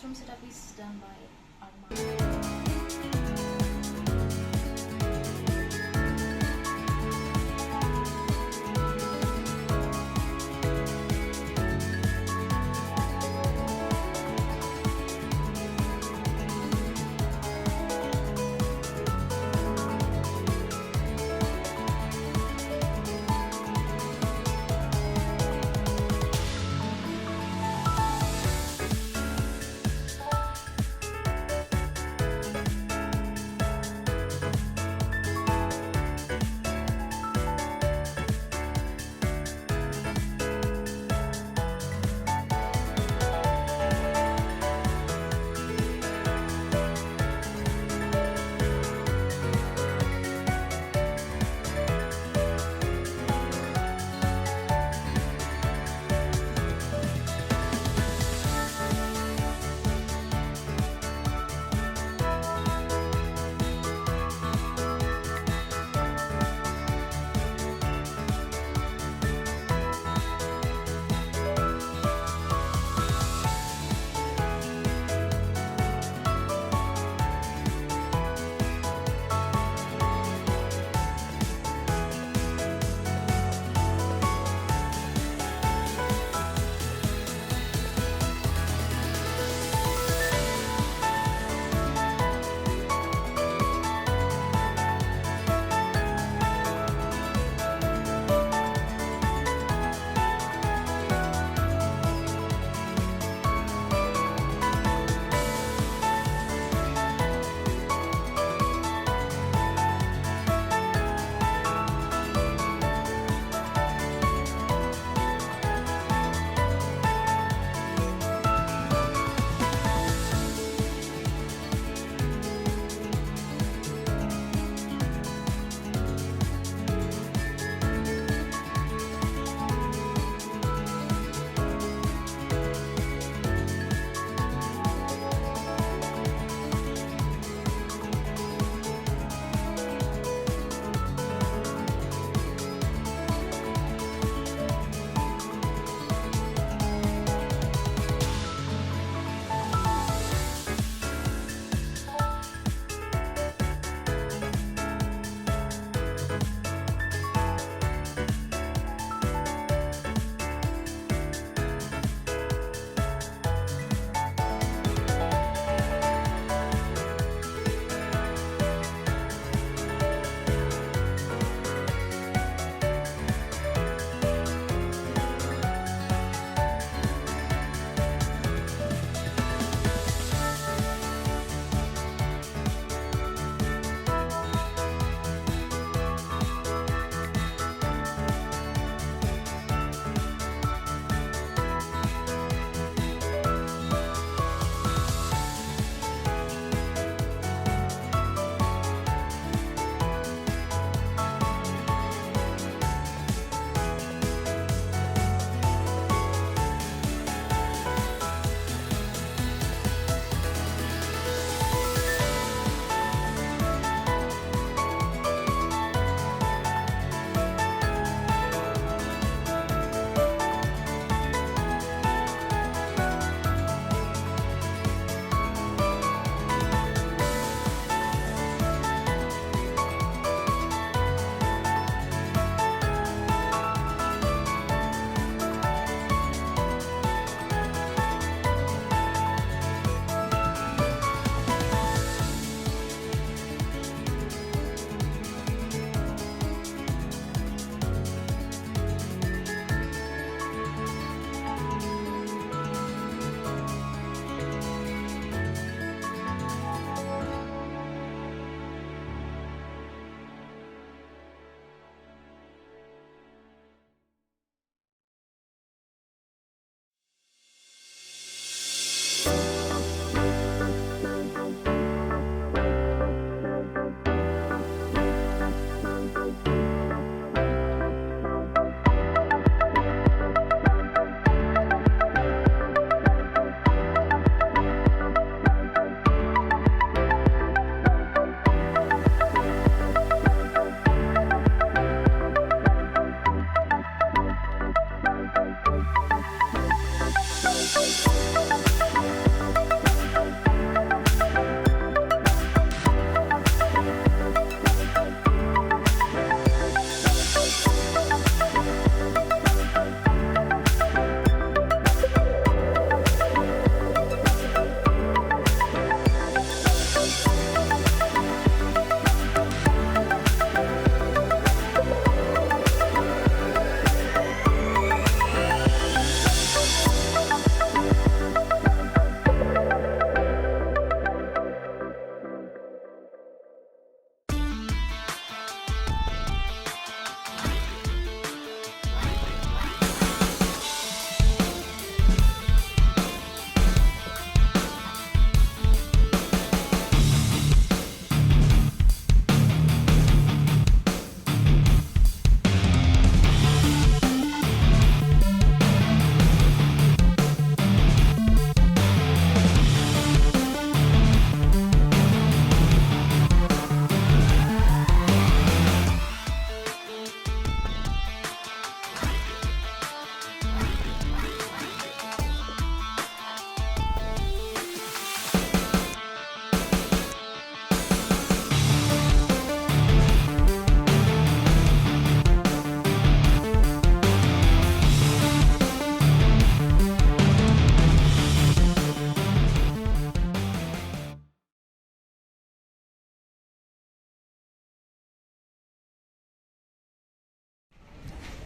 bathroom setup is done by Amari.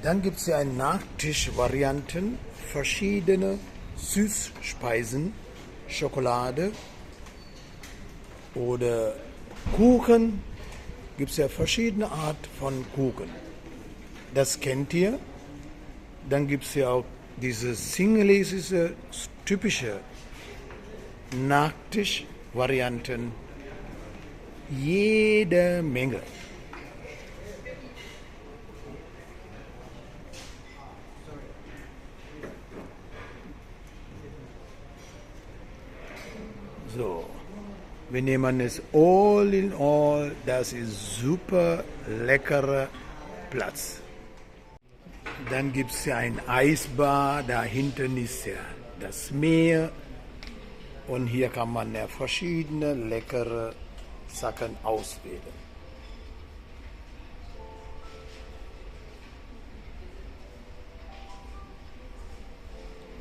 Dann gibt es ja eine Nachtischvarianten, verschiedene Süßspeisen, Schokolade oder Kuchen. Gibt es ja verschiedene Art von Kuchen. Das kennt ihr. Dann gibt es ja auch diese singalesische typische Nachtischvarianten. Jede Menge. So, wir nehmen es all in all, das ist super leckerer Platz. Dann gibt es ja ein Eisbar, da hinten ist ja das Meer und hier kann man ja verschiedene leckere Sachen auswählen.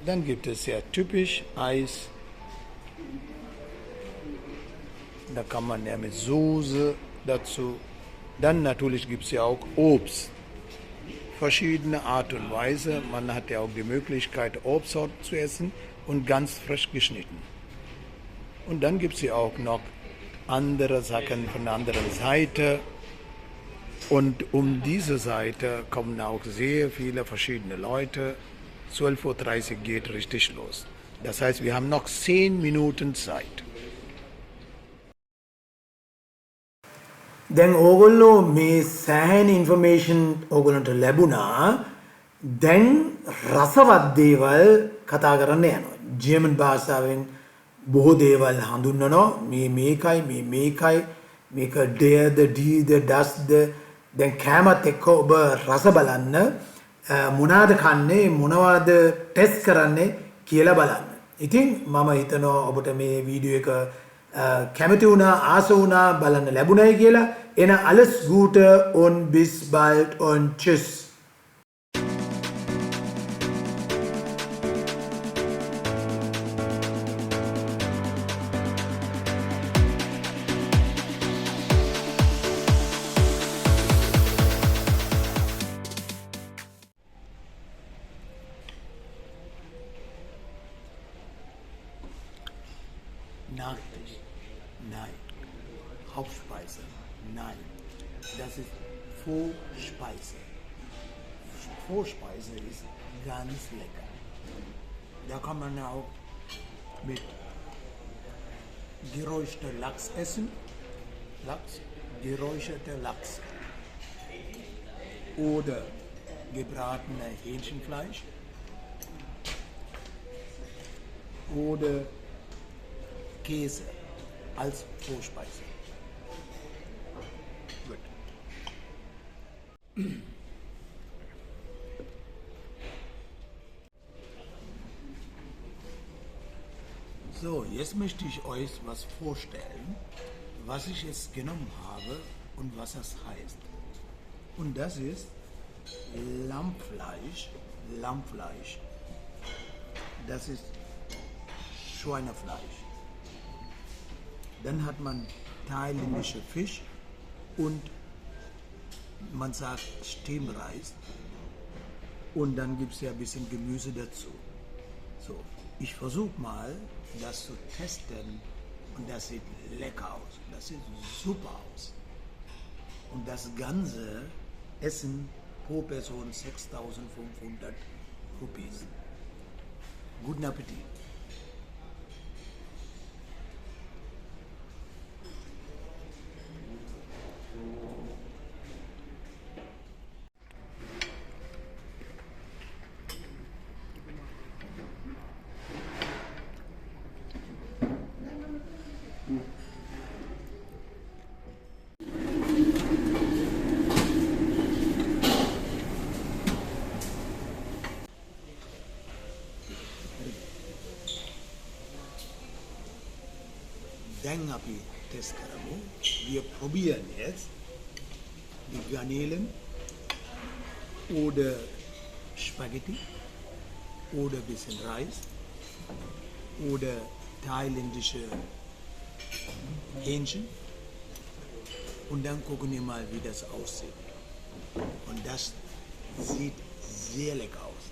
Dann gibt es ja typisch Eis. Da kann man ja mit Soße dazu. Dann natürlich gibt es ja auch Obst. Verschiedene Art und Weise. Man hat ja auch die Möglichkeit, Obstsorten zu essen und ganz frisch geschnitten. Und dann gibt es ja auch noch andere Sachen von der anderen Seite. Und um diese Seite kommen auch sehr viele verschiedene Leute. 12:30 Uhr geht richtig los. Das heißt, wir haben noch 10 Minuten Zeit. දැන් ඕගොල්ලෝ මේ සෑහෙන ඉන්ෆර්මේෂන් ඕගොල්ලන්ට ලැබුණා. දැන් රසවත් දේවල් කතා කරන්න යනවා. ජර්මන් භාෂාවෙන් බොහෝ දේවල් හඳුන්වනවා. මේකයි මේක dear the d the das the දැන් කෑමත් එක්ක ඔබ රස බලන්න මොනවාද කන්නේ මොනවාද ටෙස්ට් කරන්නේ කියලා බලන්න. ඉතින් මම හිතනවා ඔබට මේ වීඩියෝ එක කැමති වුණා ආස වුණා බලන්න ලැබුණයි කියලා. එන alles Gute und bis bald und tschüss. Nachtisch? Nein. Hauptspeise? Nein. Das ist Vorspeise. Vorspeise ist ganz lecker. Da kann man auch mit geräucherter Lachs essen. Geräucherter Lachs. Oder gebratene Hähnchenfleisch. Oder Käse als Vorspeise. Gut. So, jetzt möchte ich euch was vorstellen, was ich jetzt genommen habe und was das heißt. Und das ist Lammfleisch. Das ist Schweinefleisch. Dann hat man thailändische Fisch und man sagt Stimmreis. Und dann gibt es ja ein bisschen Gemüse dazu. So, ich versuche mal, das zu testen und das sieht lecker aus. Das sieht super aus. Und das ganze Essen pro Person 6.500 Rupees. Guten Appetit! Dann habe ich das Karamu. Wir probieren jetzt die Garnelen oder Spaghetti oder ein bisschen Reis oder thailändische Hähnchen und dann gucken wir mal, wie das aussieht. Und das sieht sehr lecker aus.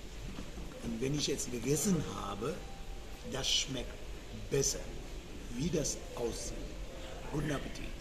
Und wenn ich jetzt gegessen habe, das schmeckt besser, wie das aussieht. Guten Appetit.